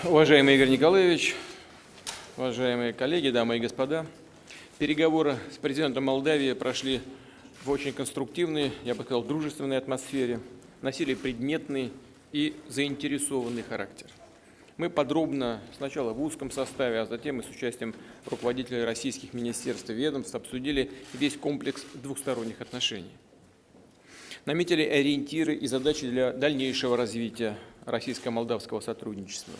Уважаемый Игорь Николаевич, уважаемые коллеги, дамы и господа, переговоры с президентом Молдавии прошли в очень конструктивной, я бы сказал, дружественной атмосфере, носили предметный и заинтересованный характер. Мы подробно, сначала в узком составе, а затем и с участием руководителей российских министерств и ведомств обсудили весь комплекс двухсторонних отношений. Наметили ориентиры и задачи для дальнейшего развития российско-молдавского сотрудничества.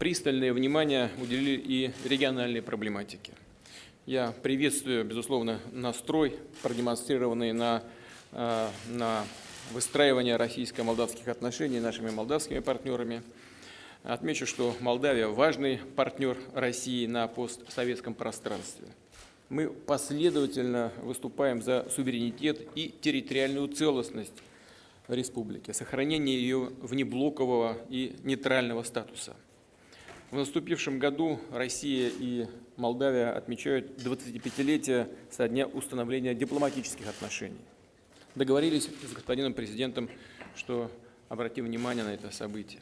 Пристальное внимание уделили и региональной проблематике. Я приветствую, безусловно, настрой, продемонстрированный на выстраивание российско-молдавских отношений нашими молдавскими партнерами. Отмечу, что Молдавия – важный партнер России на постсоветском пространстве. Мы последовательно выступаем за суверенитет и территориальную целостность республики, сохранение ее внеблокового и нейтрального статуса. В наступившем году Россия и Молдавия отмечают 25-летие со дня установления дипломатических отношений. Договорились с господином президентом, что обратим внимание на это событие.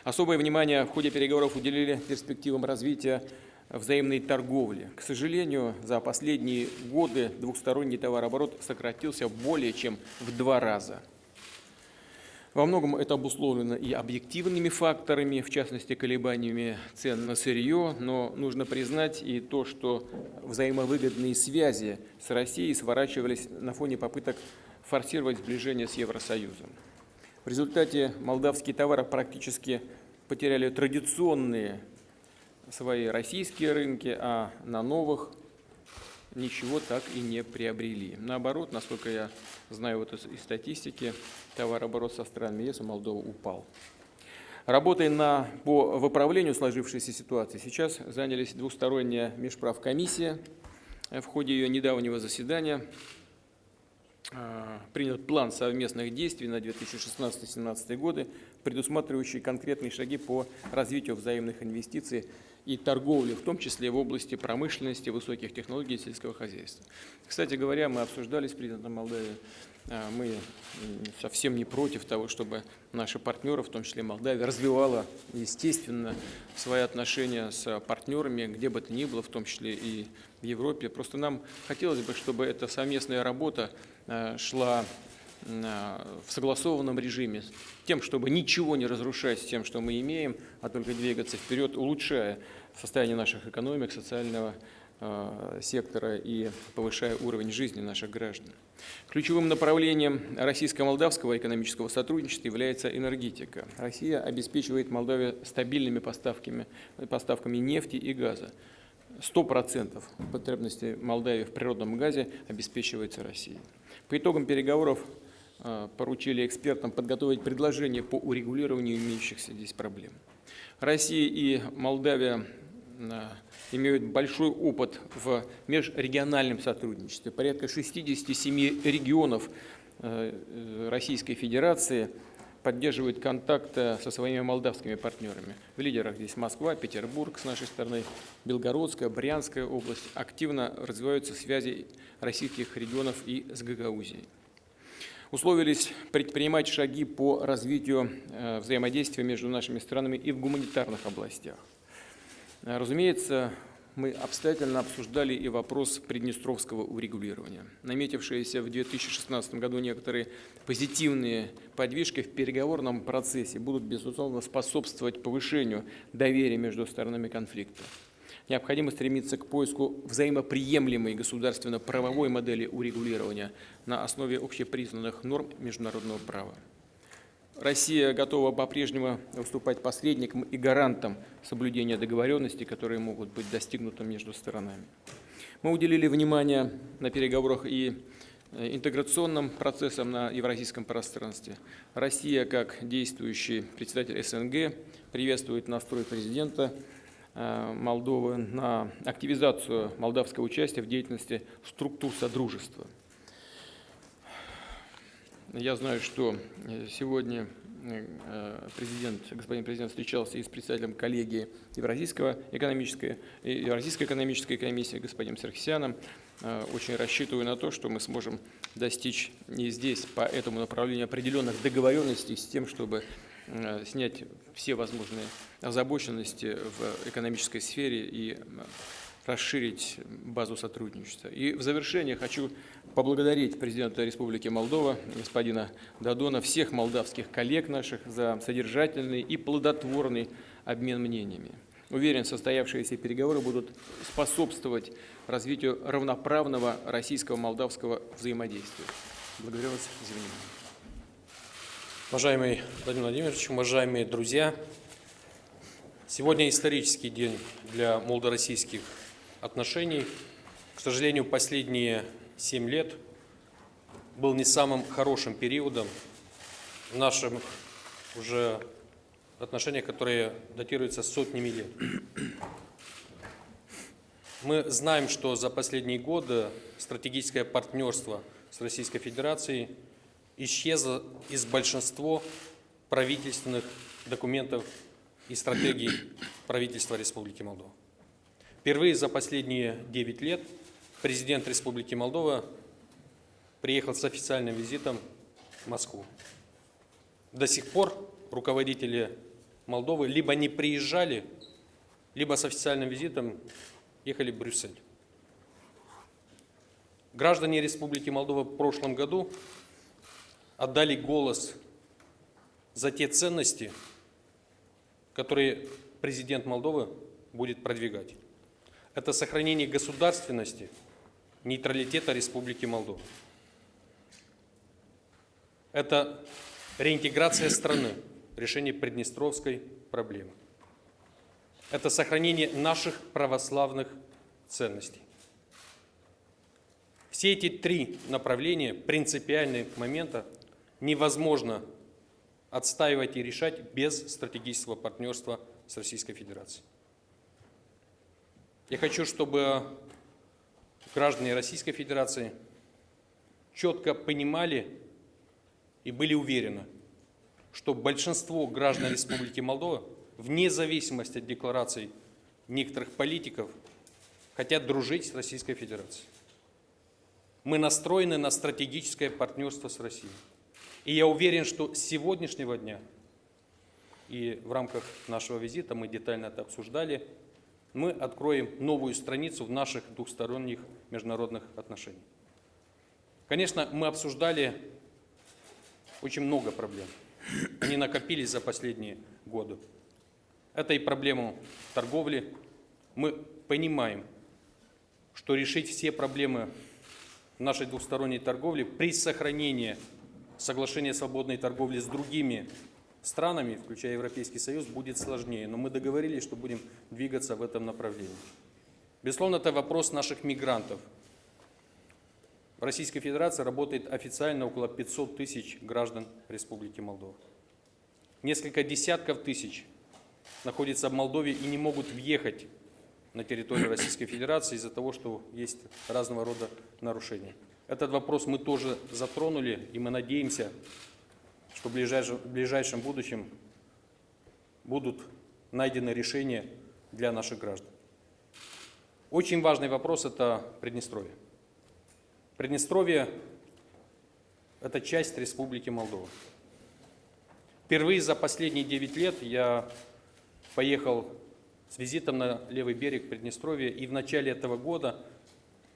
Особое внимание в ходе переговоров уделили перспективам развития взаимной торговли. К сожалению, за последние годы двухсторонний товарооборот сократился более чем в 2 раза. Во многом это обусловлено и объективными факторами, в частности, колебаниями цен на сырье, но нужно признать и то, что взаимовыгодные связи с Россией сворачивались на фоне попыток форсировать сближение с Евросоюзом. В результате молдавские товары практически потеряли традиционные свои российские рынки, а на новых ничего так и не приобрели. Наоборот, насколько я знаю вот из статистики, товарооборот со странами ЕС у Молдовы упал. Работой по выправлению сложившейся ситуации сейчас занялись двусторонняя межправкомиссия. В ходе ее недавнего заседания принят план совместных действий на 2016-2017 годы, предусматривающий конкретные шаги по развитию взаимных инвестиций и торговли, в том числе в области промышленности, высоких технологий и сельского хозяйства. Кстати говоря, мы обсуждали с президентом Молдавии, мы совсем не против того, чтобы наши партнеры, в том числе Молдавия, развивала, естественно, свои отношения с партнерами, где бы то ни было, в том числе и в Европе. Просто нам хотелось бы, чтобы эта совместная работа шла в согласованном режиме, тем, чтобы ничего не разрушать тем, что мы имеем, а только двигаться вперед, улучшая состояние наших экономик, социального сектора и повышая уровень жизни наших граждан. Ключевым направлением российско-молдавского экономического сотрудничества является энергетика. Россия обеспечивает Молдавию стабильными поставками нефти и газа. 100% потребностей Молдавии в природном газе обеспечивается Россией. По итогам переговоров поручили экспертам подготовить предложение по урегулированию имеющихся здесь проблем. Россия и Молдавия имеют большой опыт в межрегиональном сотрудничестве. Порядка 67 регионов Российской Федерации поддерживают контакты со своими молдавскими партнерами. В лидерах здесь Москва, Петербург с нашей стороны, Белгородская, Брянская область. Активно развиваются связи российских регионов и с Гагаузией. Условились предпринимать шаги по развитию взаимодействия между нашими странами и в гуманитарных областях. Разумеется, мы обстоятельно обсуждали и вопрос приднестровского урегулирования. Наметившиеся в 2016 году некоторые позитивные подвижки в переговорном процессе будут, безусловно, способствовать повышению доверия между сторонами конфликта. Необходимо стремиться к поиску взаимоприемлемой государственно-правовой модели урегулирования на основе общепризнанных норм международного права. Россия готова по-прежнему выступать посредником и гарантом соблюдения договоренностей, которые могут быть достигнуты между сторонами. Мы уделили внимание на переговорах и интеграционным процессам на евразийском пространстве. Россия, как действующий председатель СНГ, приветствует настрой президента Молдовы на активизацию молдавского участия в деятельности структур содружества. Я знаю, что сегодня господин президент встречался и с председателем коллегии Евразийской экономической комиссии господином Саркисяном. Очень рассчитываю на то, что мы сможем достичь и здесь по этому направлению определенных договоренностей с тем, чтобы снять все возможные озабоченности в экономической сфере и расширить базу сотрудничества. И в завершение хочу поблагодарить президента Республики Молдова, господина Додона, всех молдавских коллег наших за содержательный и плодотворный обмен мнениями. Уверен, состоявшиеся переговоры будут способствовать развитию равноправного российско-молдавского взаимодействия. Благодарю вас за внимание. Уважаемый Владимир Владимирович, уважаемые друзья, сегодня исторический день для молдо-российских отношений. К сожалению, последние 7 лет был не самым хорошим периодом в нашем уже отношениях, которые датируются сотнями лет. Мы знаем, что за последние годы стратегическое партнерство с Российской Федерацией исчезло из большинства правительственных документов и стратегий правительства Республики Молдова. Впервые за последние 9 лет президент Республики Молдова приехал с официальным визитом в Москву. До сих пор руководители Молдовы либо не приезжали, либо с официальным визитом ехали в Брюссель. Граждане Республики Молдова в прошлом году отдали голос за те ценности, которые президент Молдовы будет продвигать. Это сохранение государственности, нейтралитета Республики Молдова. Это реинтеграция страны, решение приднестровской проблемы. Это сохранение наших православных ценностей. Все эти 3 направления, принципиальные момента, невозможно отстаивать и решать без стратегического партнерства с Российской Федерацией. Я хочу, чтобы граждане Российской Федерации четко понимали и были уверены, что большинство граждан Республики Молдова, вне зависимости от деклараций некоторых политиков, хотят дружить с Российской Федерацией. Мы настроены на стратегическое партнерство с Россией. И я уверен, что с сегодняшнего дня, и в рамках нашего визита мы детально это обсуждали, мы откроем новую страницу в наших двухсторонних международных отношениях. Конечно, мы обсуждали очень много проблем. Они накопились за последние годы. Это и проблема торговли. Мы понимаем, что решить все проблемы нашей двусторонней торговли при сохранении соглашения о свободной торговли с другими странами, включая Европейский Союз, будет сложнее. Но мы договорились, что будем двигаться в этом направлении. Безусловно, это вопрос наших мигрантов. В Российской Федерации работает официально около 500 тысяч граждан Республики Молдова. Несколько десятков тысяч находятся в Молдове и не могут въехать на территорию Российской Федерации из-за того, что есть разного рода нарушения. Этот вопрос мы тоже затронули, и мы надеемся, что в ближайшем будущем будут найдены решения для наших граждан. Очень важный вопрос – это Приднестровье. Приднестровье – это часть Республики Молдова. Впервые за последние 9 лет я поехал с визитом на левый берег Приднестровья, и в начале этого года,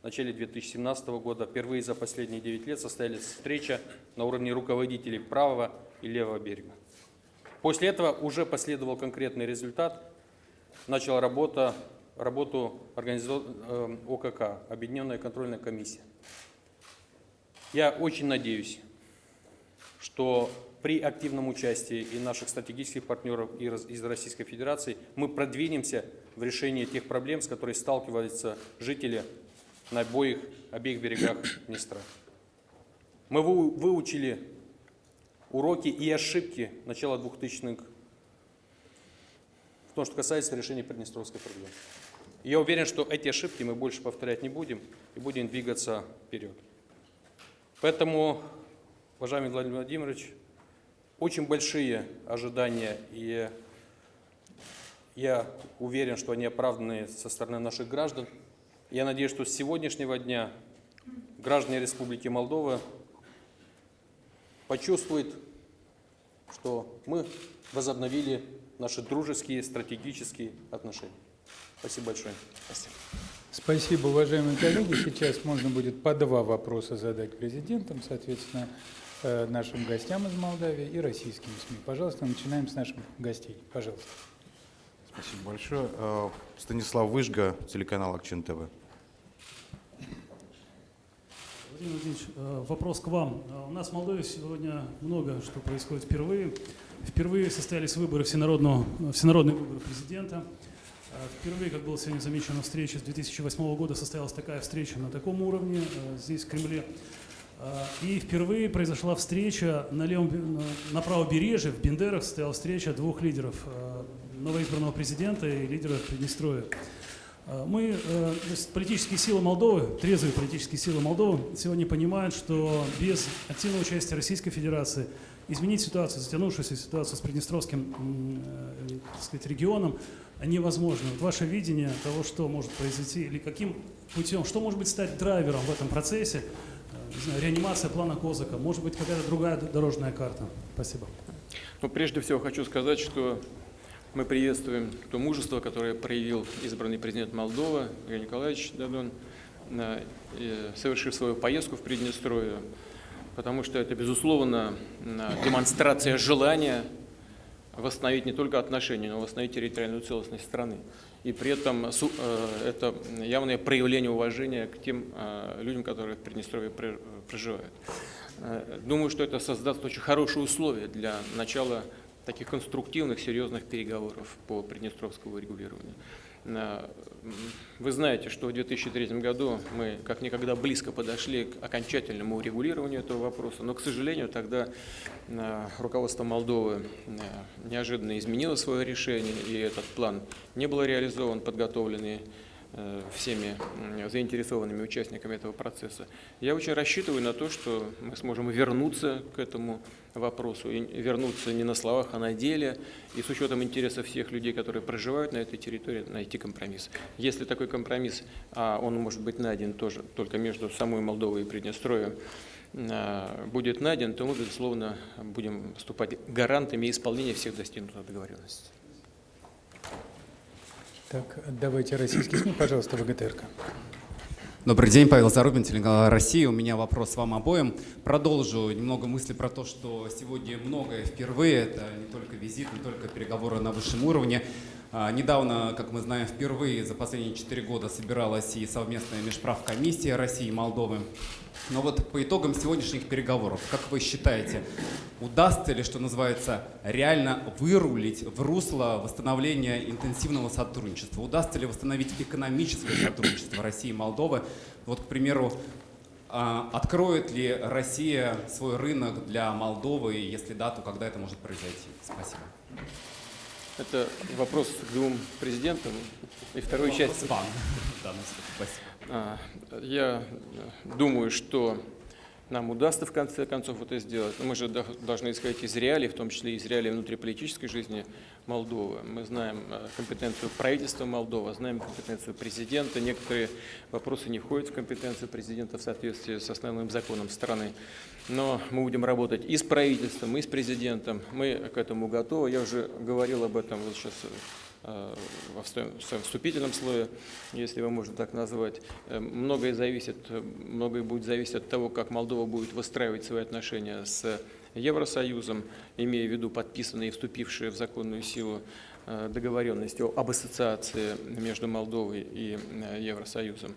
в начале 2017 года, впервые за последние 9 лет состоялась встреча на уровне руководителей правого и левого берега. После этого уже последовал конкретный результат. Начала работу ОКК, Объединенная контрольная комиссия. Я очень надеюсь, что при активном участии и наших стратегических партнеров из Российской Федерации мы продвинемся в решении тех проблем, с которыми сталкиваются жители на обеих берегах Днестра. Мы выучили уроки и ошибки начала 2000-х в том, что касается решения приднестровской проблемы. И я уверен, что эти ошибки мы больше повторять не будем и будем двигаться вперед. Поэтому, уважаемый Владимир Владимирович, очень большие ожидания, и я уверен, что они оправданы со стороны наших граждан. Я надеюсь, что с сегодняшнего дня граждане Республики Молдова почувствуют что мы возобновили наши дружеские, стратегические отношения. Спасибо большое. Спасибо. Спасибо, уважаемые коллеги. Сейчас можно будет по 2 вопроса задать президентам, соответственно, нашим гостям из Молдавии и российским СМИ. Пожалуйста, начинаем с наших гостей. Пожалуйста. Спасибо большое. Станислав Выжга, телеканал Акчин ТВ. Владимир Владимирович, вопрос к вам. У нас в Молдове сегодня много что происходит впервые. Впервые состоялись выборы, всенародные выборы президента. Впервые, как было сегодня замечено, встреча с 2008 года состоялась такая встреча на таком уровне здесь, в Кремле. И впервые произошла встреча на правобережье, в Бендерах состоялась встреча 2 лидеров, новоизбранного президента и лидера Приднестровья. Политические силы Молдовы, трезвые политические силы Молдовы сегодня понимают, что без активного участия Российской Федерации изменить ситуацию, затянувшуюся ситуацию с Приднестровским, так сказать, регионом невозможно. Вот ваше видение того, что может произойти, или каким путем, что может быть стать драйвером в этом процессе, не знаю, реанимация плана Козака, может быть какая-то другая дорожная карта. Спасибо. Ну, прежде всего хочу сказать, что мы приветствуем то мужество, которое проявил избранный президент Молдовы Игорь Николаевич Додон, совершив свою поездку в Приднестровье, потому что это, безусловно, демонстрация желания восстановить не только отношения, но восстановить территориальную целостность страны. И при этом это явное проявление уважения к тем людям, которые в Приднестровье проживают. Думаю, что это создаст очень хорошие условия для начала таких конструктивных, серьезных переговоров по приднестровскому регулированию. Вы знаете, что в 2003 году мы как никогда близко подошли к окончательному урегулированию этого вопроса, но, к сожалению, тогда руководство Молдовы неожиданно изменило свое решение, и этот план не был реализован, подготовленный всеми заинтересованными участниками этого процесса. Я очень рассчитываю на то, что мы сможем вернуться к этому вопросу, и вернуться не на словах, а на деле, и с учетом интересов всех людей, которые проживают на этой территории, найти компромисс. Если такой компромисс, он может быть найден тоже только между самой Молдовой и Приднестровьем, будет найден, то мы, безусловно, будем выступать гарантами исполнения всех достигнутых договоренностей. Так, давайте российские СМИ, пожалуйста, ВГТРК. Добрый день, Павел Зарубин, телеканал «Россия». У меня вопрос вам обоим. Продолжу немного мысли про то, что сегодня многое впервые. Это не только визит, не только переговоры на высшем уровне. Недавно, как мы знаем, впервые за последние 4 года собиралась и совместная межправкомиссия России и Молдовы. Но вот по итогам сегодняшних переговоров, как вы считаете, удастся ли, что называется, реально вырулить в русло восстановления интенсивного сотрудничества? Удастся ли восстановить экономическое сотрудничество России и Молдовы? Вот, к примеру, откроет ли Россия свой рынок для Молдовы, если да, то когда это может произойти? Спасибо. Это вопрос к 2 президентам и второй части. Вам. Да, ну, спасибо. Я думаю, что нам удастся в конце концов это сделать. Но мы же должны исходить из реалий, в том числе из реалий внутриполитической жизни Молдовы. Мы знаем компетенцию правительства Молдовы, знаем компетенцию президента. Некоторые вопросы не входят в компетенцию президента в соответствии с основным законом страны. Но мы будем работать и с правительством, и с президентом. Мы к этому готовы. Я уже говорил об этом вот сейчас в своем вступительном слое, если его можно так назвать. Многое будет зависеть от того, как Молдова будет выстраивать свои отношения с Евросоюзом, имея в виду подписанные и вступившие в законную силу договоренности об ассоциации между Молдовой и Евросоюзом.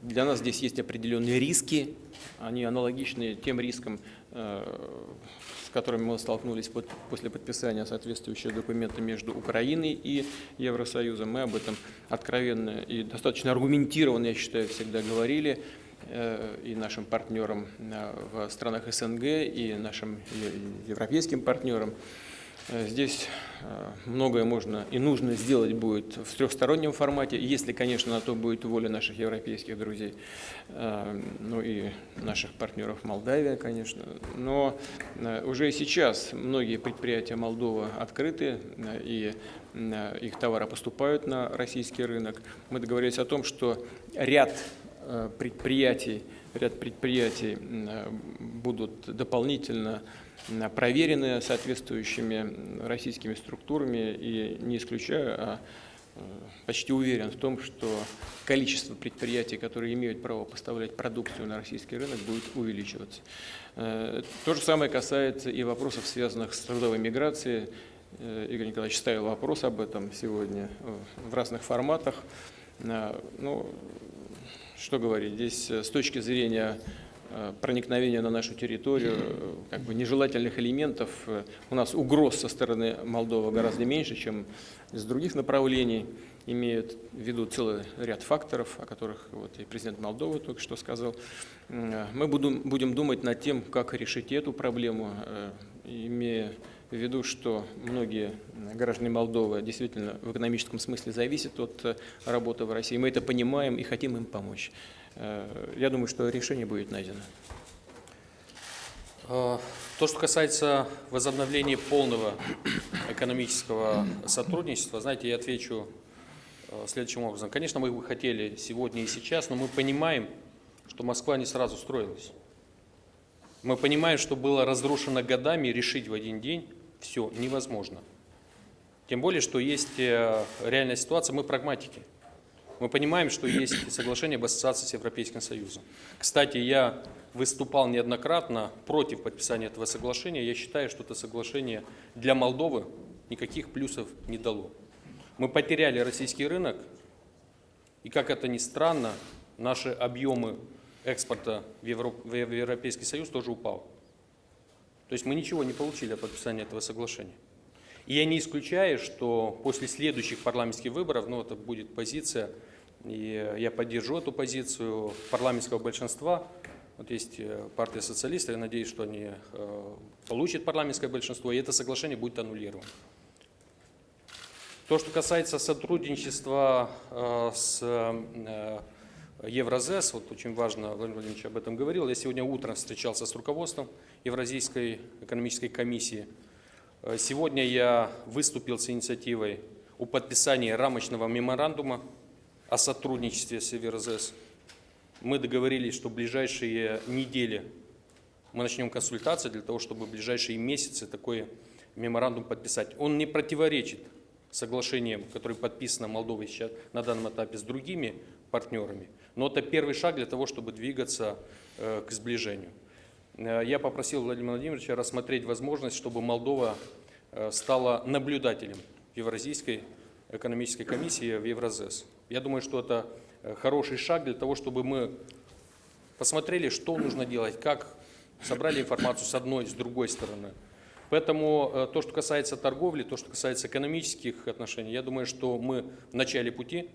Для нас здесь есть определенные риски, они аналогичны тем рискам, с которыми мы столкнулись после подписания соответствующего документа между Украиной и Евросоюзом. Мы об этом откровенно и достаточно аргументированно, я считаю, всегда говорили и нашим партнерам в странах СНГ, и нашим европейским партнерам. Здесь многое можно и нужно сделать будет в трехстороннем формате, если, конечно, на то будет воля наших европейских друзей, ну и наших партнеров в Молдавии, конечно. Но уже и сейчас многие предприятия Молдовы открыты, и их товары поступают на российский рынок. Мы договорились о том, что ряд ряд предприятий будут дополнительно проверены соответствующими российскими структурами, и не исключаю, а почти уверен в том, что количество предприятий, которые имеют право поставлять продукцию на российский рынок, будет увеличиваться. То же самое касается и вопросов, связанных с трудовой миграцией. Игорь Николаевич ставил вопрос об этом сегодня в разных форматах. Ну, что говорить, здесь с точки зрения проникновения на нашу территорию как бы нежелательных элементов, у нас угроз со стороны Молдовы гораздо меньше, чем с других направлений, имеют в виду целый ряд факторов, о которых вот и президент Молдовы только что сказал. Мы будем думать над тем, как решить эту проблему, имея в виду, что многие граждане Молдовы действительно в экономическом смысле зависят от работы в России. Мы это понимаем и хотим им помочь. Я думаю, что решение будет найдено. То, что касается возобновления полного экономического сотрудничества, знаете, я отвечу следующим образом. Конечно, мы бы хотели сегодня и сейчас, но мы понимаем, что Москва не сразу строилась. Мы понимаем, что было разрушено годами, и решить в один день все невозможно. Тем более, что есть реальная ситуация, мы прагматики. Мы понимаем, что есть соглашение об ассоциации с Европейским Союзом. Кстати, я выступал неоднократно против подписания этого соглашения. Я считаю, что это соглашение для Молдовы никаких плюсов не дало. Мы потеряли российский рынок, и, как это ни странно, наши объемы экспорта в Европейский Союз тоже упал. То есть мы ничего не получили от подписания этого соглашения. И я не исключаю, что после следующих парламентских выборов, ну это будет позиция, и я поддержу эту позицию парламентского большинства. Вот есть партия социалистов, я надеюсь, что они получат парламентское большинство, и это соглашение будет аннулировано. То, что касается сотрудничества с Евразес, вот очень важно, Владимир Владимирович об этом говорил, я сегодня утром встречался с руководством Евразийской экономической комиссии. Сегодня я выступил с инициативой о подписании рамочного меморандума о сотрудничестве с Евразес. Мы договорились, что в ближайшие недели мы начнем консультации для того, чтобы в ближайшие месяцы такой меморандум подписать. Он не противоречит соглашениям, которые подписаны Молдовой сейчас на данном этапе с другими партнерами, но это первый шаг для того, чтобы двигаться к сближению. Я попросил Владимира Владимировича рассмотреть возможность, чтобы Молдова стала наблюдателем Евразийской экономической комиссии в Евразес. Я думаю, что это хороший шаг для того, чтобы мы посмотрели, что нужно делать, как собрали информацию с одной, с другой стороны. Поэтому то, что касается торговли, то, что касается экономических отношений, я думаю, что мы в начале пути.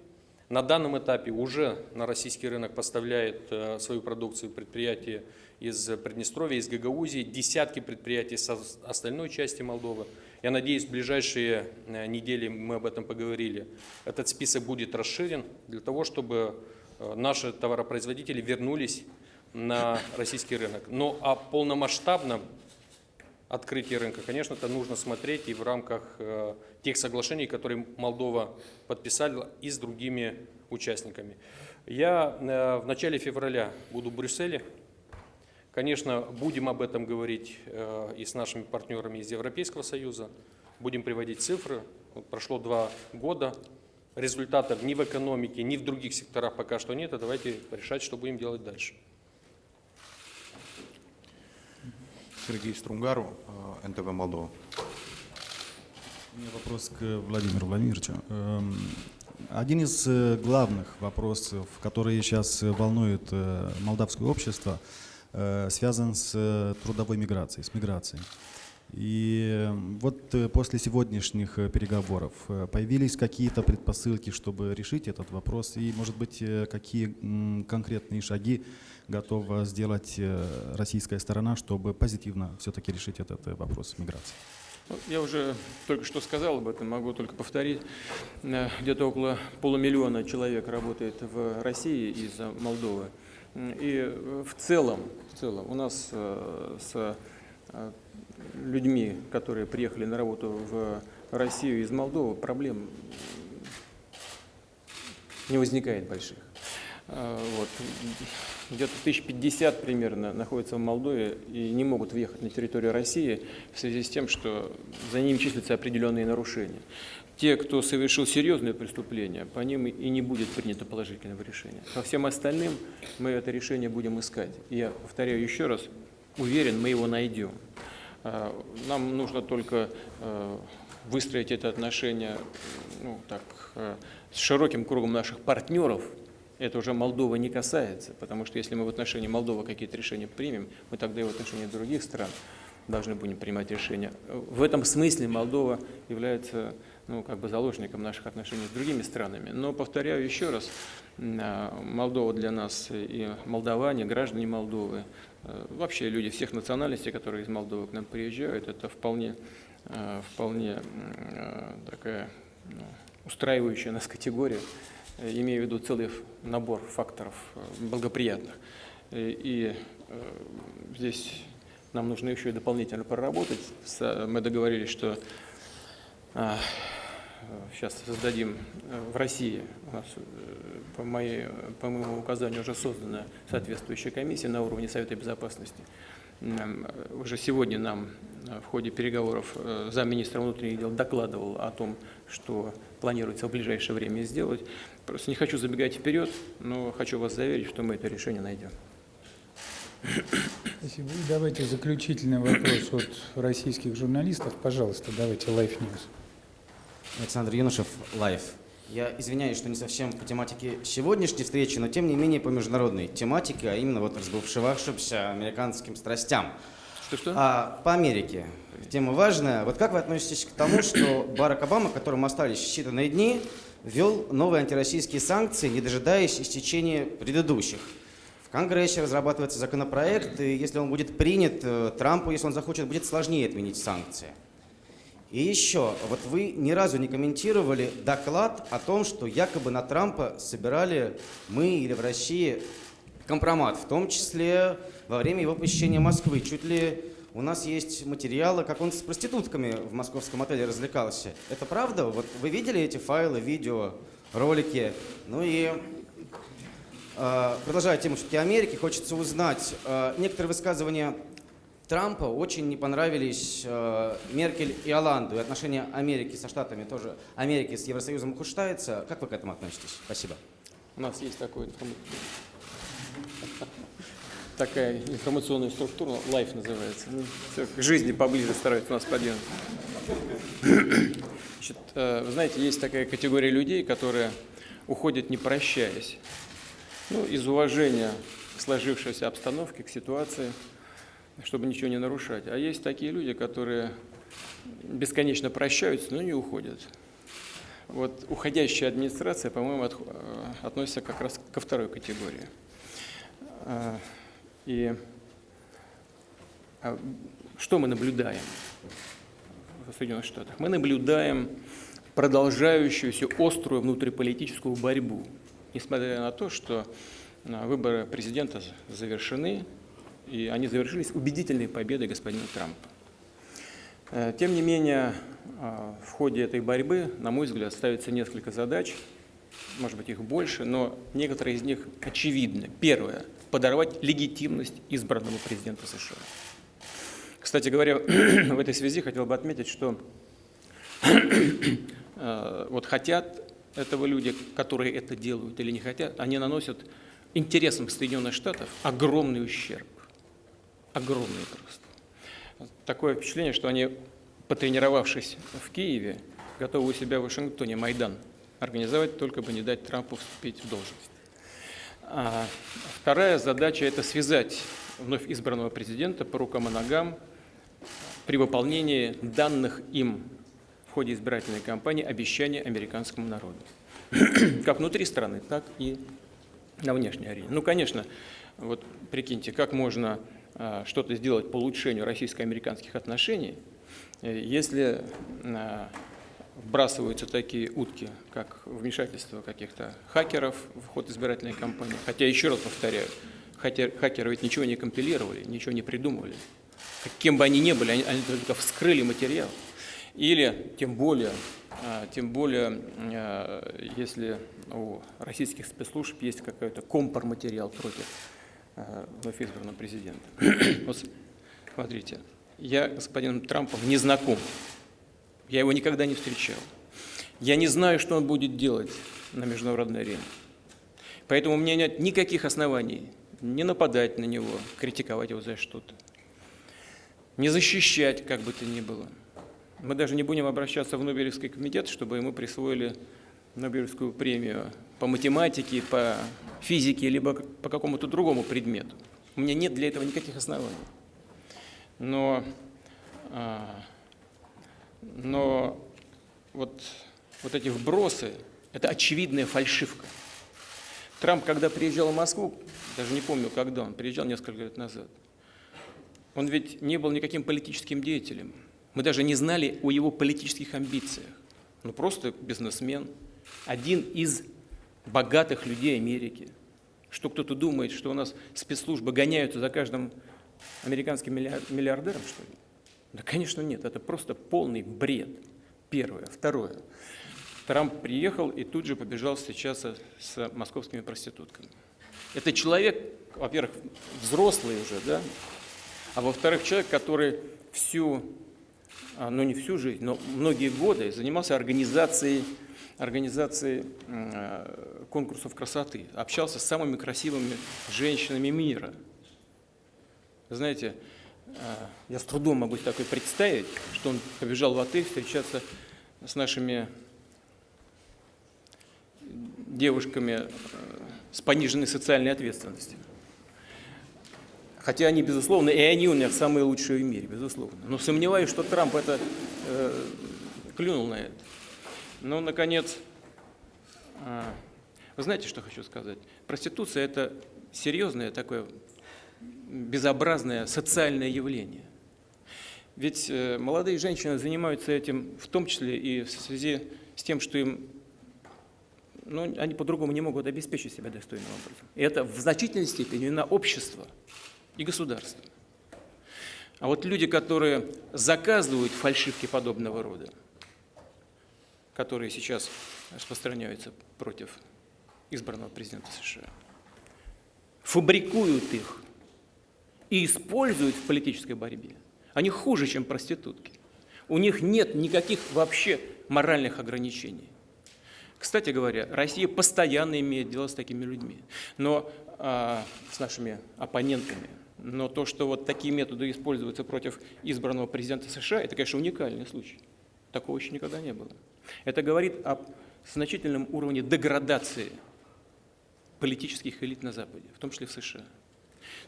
На данном этапе уже на российский рынок поставляет свою продукцию предприятия из Приднестровья, из Гагаузии, десятки предприятий с остальной части Молдовы. Я надеюсь, в ближайшие недели, мы об этом поговорили, этот список будет расширен для того, чтобы наши товаропроизводители вернулись на российский рынок. Но о полномасштабном открытии рынка, конечно, это нужно смотреть и в рамках тех соглашений, которые Молдова подписала и с другими участниками. Я в начале февраля буду в Брюсселе. Конечно, будем об этом говорить и с нашими партнерами из Европейского Союза. Будем приводить цифры. Вот прошло 2 года. Результатов ни в экономике, ни в других секторах пока что нет. А давайте решать, что будем делать дальше. Сергей Струнгару, НТВ Молдова. У меня вопрос к Владимиру Владимировичу. Один из главных вопросов, которые сейчас волнуют молдавское общество, связан с трудовой миграцией, с миграцией. И вот после сегодняшних переговоров появились какие-то предпосылки, чтобы решить этот вопрос? И, может быть, какие конкретные шаги готова сделать российская сторона, чтобы позитивно все-таки решить этот вопрос миграции? Я уже только что сказал об этом, могу только повторить. Где-то около полумиллиона человек работает в России из Молдовы. И в целом у нас с людьми, которые приехали на работу в Россию из Молдовы, проблем не возникает больших. Вот. Где-то 1050 примерно находятся в Молдове и не могут въехать на территорию России в связи с тем, что за ними числятся определенные нарушения. Те, кто совершил серьезные преступления, по ним и не будет принято положительного решения. По всем остальным мы это решение будем искать. И я повторяю еще раз, уверен, мы его найдем. Нам нужно только выстроить это отношение с широким кругом наших партнеров. Это уже Молдова не касается, потому что если мы в отношении Молдовы какие-то решения примем, мы тогда и в отношении других стран должны будем принимать решения. В этом смысле Молдова является заложником наших отношений с другими странами. Но, повторяю еще раз, Молдова для нас и молдаване, граждане Молдовы, вообще люди всех национальностей, которые из Молдовы к нам приезжают, это вполне такая устраивающая нас категория, имею в виду целый набор факторов благоприятных. И здесь нам нужно еще и дополнительно проработать. Мы договорились, что сейчас создадим в России, у нас по моему указанию уже создана соответствующая комиссия на уровне Совета Безопасности. Уже сегодня нам в ходе переговоров замминистра внутренних дел докладывал о том, что планируется в ближайшее время сделать. Просто не хочу забегать вперед, но хочу вас заверить, что мы это решение найдем. Спасибо. И давайте заключительный вопрос от российских журналистов. Пожалуйста, давайте Life News. Александр Юношев, Life. Я извиняюсь, что не совсем по тематике сегодняшней встречи, но тем не менее по международной тематике, а именно разбушевавшимся американским страстям. Что-что? По Америке. Тема важная. Вот как вы относитесь к тому, что Барак Обама, которому остались считанные дни, ввел новые антироссийские санкции, не дожидаясь истечения предыдущих? В Конгрессе разрабатывается законопроект, и если он будет принят, Трампу, если он захочет, будет сложнее отменить санкции. И еще, вот вы ни разу не комментировали доклад о том, что якобы на Трампа собирали мы или в России компромат, в том числе во время его посещения Москвы. Чуть ли у нас есть материалы, как он с проститутками в московском отеле развлекался. Это правда? Вот вы видели эти файлы, видео, ролики? Ну и продолжая тему все-таки Америки, хочется узнать, некоторые высказывания Трампа очень не понравились Меркель и Оланду, и отношения Америки со Штатами тоже, Америки с Евросоюзом ухудшается. Как вы к этому относитесь? Спасибо. У нас есть такая информационная структура, Life называется. Все, к жизни поближе стараются нас подвинуть. Значит, вы знаете, есть такая категория людей, которые уходят не прощаясь, из уважения к сложившейся обстановке, к ситуации, чтобы ничего не нарушать. А есть такие люди, которые бесконечно прощаются, но не уходят. Вот уходящая администрация, по-моему, относится как раз ко второй категории. И что мы наблюдаем в Соединенных Штатах? Мы наблюдаем продолжающуюся острую внутриполитическую борьбу, несмотря на то, что выборы президента завершены, и они завершились убедительной победой господина Трампа. Тем не менее, в ходе этой борьбы, на мой взгляд, ставится несколько задач, может быть, их больше, но некоторые из них очевидны. Первое – подорвать легитимность избранного президента США. Кстати говоря, в этой связи хотел бы отметить, что вот хотят этого люди, которые это делают или не хотят, они наносят интересам Соединенных Штатов огромный ущерб. Огромный просто. Такое впечатление, что они, потренировавшись в Киеве, готовы у себя в Вашингтоне Майдан организовать, только бы не дать Трампу вступить в должность. Вторая задача – это связать вновь избранного президента по рукам и ногам при выполнении данных им в ходе избирательной кампании обещаний американскому народу. Как внутри страны, так и на внешней арене. Ну, конечно, вот прикиньте, как можно что-то сделать по улучшению российско-американских отношений, если вбрасываются такие утки, как вмешательство каких-то хакеров в ход избирательной кампании. Хотя, еще раз повторяю, хакеры ведь ничего не компилировали, ничего не придумывали. Кем бы они ни были, они только вскрыли материал. Или, тем более, тем более, если у российских спецслужб есть какой-то компроматериал против вновь избранного президента. Вот смотрите, я с господином Трампом не знаком, я его никогда не встречал. Я не знаю, что он будет делать на международной арене. Поэтому у меня нет никаких оснований не нападать на него, критиковать его за что-то, не защищать, как бы то ни было. Мы даже не будем обращаться в Нобелевский комитет, чтобы ему присвоили Нобелевскую премию по математике, по физике, либо по какому-то другому предмету. У меня нет для этого никаких оснований. Но вот эти вбросы – это очевидная фальшивка. Трамп, когда приезжал в Москву, даже не помню, когда он приезжал, несколько лет назад, он ведь не был никаким политическим деятелем. Мы даже не знали о его политических амбициях. Ну, просто бизнесмен, один из богатых людей Америки. Что кто-то думает, что у нас спецслужбы гоняются за каждым американским миллиардером, что ли? Да, конечно, нет. Это просто полный бред. Первое. Второе. Трамп приехал и тут же побежал встречаться с московскими проститутками. Это человек, во-первых, взрослый уже, да? А во-вторых, человек, который не всю жизнь, но многие годы занимался организацией конкурсов красоты, общался с самыми красивыми женщинами мира. Вы знаете, я с трудом могу такое представить, что он побежал в отель встречаться с нашими девушками с пониженной социальной ответственностью. Хотя они, безусловно, и они у меня самые лучшие в мире, безусловно. Но сомневаюсь, что Трамп клюнул на это. Ну, наконец, вы знаете, что хочу сказать? Проституция – это серьезное такое безобразное социальное явление. Ведь молодые женщины занимаются этим в том числе и в связи с тем, что они по-другому не могут обеспечить себя достойным образом. И это в значительной степени вина общества и государства. А вот люди, которые заказывают фальшивки подобного рода, которые сейчас распространяются против избранного президента США, фабрикуют их и используют в политической борьбе, они хуже, чем проститутки. У них нет никаких вообще моральных ограничений. Кстати говоря, Россия постоянно имеет дело с такими людьми, с нашими оппонентами. Но то, что вот такие методы используются против избранного президента США, это, конечно, уникальный случай. Такого еще никогда не было. Это говорит о значительном уровне деградации политических элит на Западе, в том числе в США.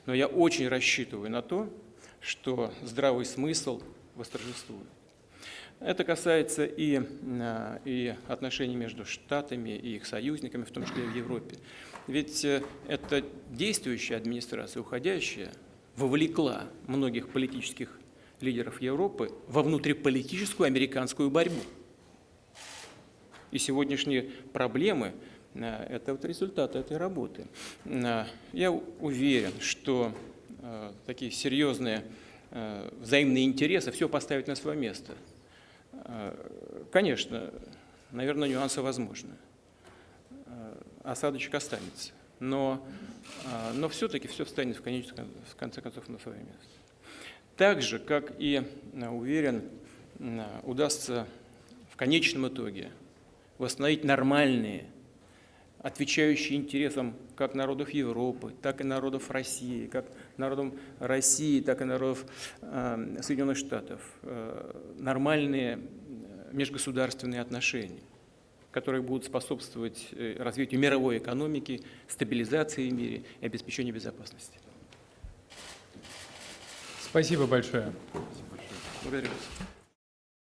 Но я очень рассчитываю на то, что здравый смысл восторжествует. Это касается и отношений между Штатами и их союзниками, в том числе и в Европе. Ведь эта действующая администрация, уходящая, вовлекла многих политических лидеров Европы во внутриполитическую американскую борьбу. И сегодняшние проблемы – это вот результат этой работы. Я уверен, что такие серьезные взаимные интересы все поставят на свое место. Конечно, наверное, нюансы возможны. Осадочек останется. Но все-таки все встанет в конце концов на свое место. Так же, как и, уверен, удастся в конечном итоге восстановить нормальные, отвечающие интересам как народов Европы, так и народов России, как народам России, так и народов Соединенных Штатов, нормальные межгосударственные отношения, которые будут способствовать развитию мировой экономики, стабилизации в мире и обеспечению безопасности. Спасибо большое. Благодарю вас.